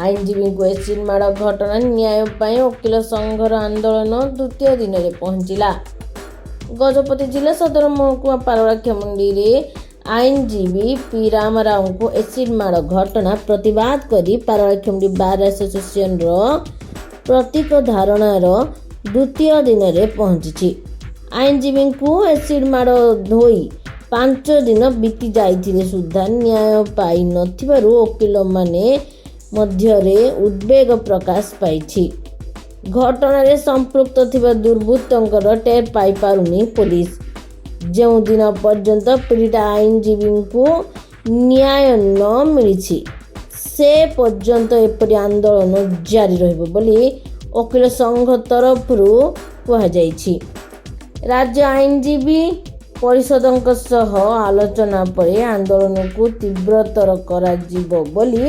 ଆଇନଜୀବୀଙ୍କୁ ଏସିଡ୍ ମାଡ଼ ଘଟଣା ନ୍ୟାୟ ପାଇଁ ଓକିଲ ସଂଘର ଆନ୍ଦୋଳନ ଦ୍ୱିତୀୟ ଦିନରେ ପହଞ୍ଚିଲା। ଗଜପତି ଜିଲ୍ଲା ସଦର ମହକୁମା ପାରଳାଖେମୁଣ୍ଡିରେ ଆଇନଜୀବୀ ପି ରାମ ରାଓଙ୍କୁ ଏସିଡ୍ ମାଡ଼ ଘଟଣା ପ୍ରତିବାଦ କରି ପାରଳାଖେମୁଣ୍ଡି ବାର୍ ଆସୋସିଏସନର ପ୍ରତୀକ ଧାରଣାର ଦ୍ୱିତୀୟ ଦିନରେ ପହଞ୍ଚିଛି। ଆଇନଜୀବୀଙ୍କୁ ଏସିଡ୍ ମାଡ଼ ହୋଇ 5 ଦିନ ବିତି ଯାଇଥିଲେ ସୁଦ୍ଧା ନ୍ୟାୟ ପାଇ ନଥିବାରୁ ଓକିଲମାନେ ମଧ୍ୟରେ ଉଦ୍ବେଗ ପ୍ରକାଶ ପାଇଛି। ଘଟଣାରେ ସମ୍ପୃକ୍ତ ଥିବା ଦୁର୍ବୃତ୍ତଙ୍କର ଟେର୍ ପାଇପାରୁନି ପୋଲିସ। ଯେଉଁ ଦିନ ପର୍ଯ୍ୟନ୍ତ ପୀଡ଼ିତ ଆଇନଜୀବୀଙ୍କୁ ନ୍ୟାୟ ନ ମିଳିଛି ସେ ପର୍ଯ୍ୟନ୍ତ ଏପରି ଆନ୍ଦୋଳନ ଜାରି ରହିବ ବୋଲି ଓକିଲ ସଂଘ ତରଫରୁ କୁହାଯାଇଛି। ରାଜ୍ୟ ଆଇନଜୀବୀ ପରିଷଦଙ୍କ ସହ ଆଲୋଚନା ପରେ ଆନ୍ଦୋଳନକୁ ତୀବ୍ରତର କରାଯିବ ବୋଲି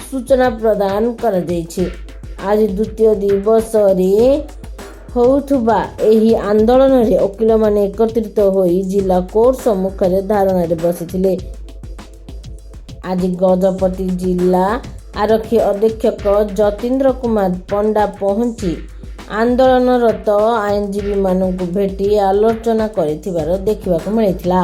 ସୂଚନା ପ୍ରଦାନ କରାଯାଇଛି। ଆଜି ଦ୍ୱିତୀୟ ଦିବସରେ ହେଉଥିବା ଏହି ଆନ୍ଦୋଳନରେ ଓକିଲମାନେ ଏକତ୍ରିତ ହୋଇ ଜିଲ୍ଲା କୋର୍ଟ ସମ୍ମୁଖରେ ଧାରଣାରେ ବସିଥିଲେ। ଆଜି ଗଜପତି ଜିଲ୍ଲା ଆରକ୍ଷୀ ଅଧୀକ୍ଷକ ଯତୀନ୍ଦ୍ର କୁମାର ପଣ୍ଡା ପହଞ୍ଚି ଆନ୍ଦୋଳନରତ ଆଇନଜୀବୀମାନଙ୍କୁ ଭେଟି ଆଲୋଚନା କରିଥିବାର ଦେଖିବାକୁ ମିଳିଥିଲା।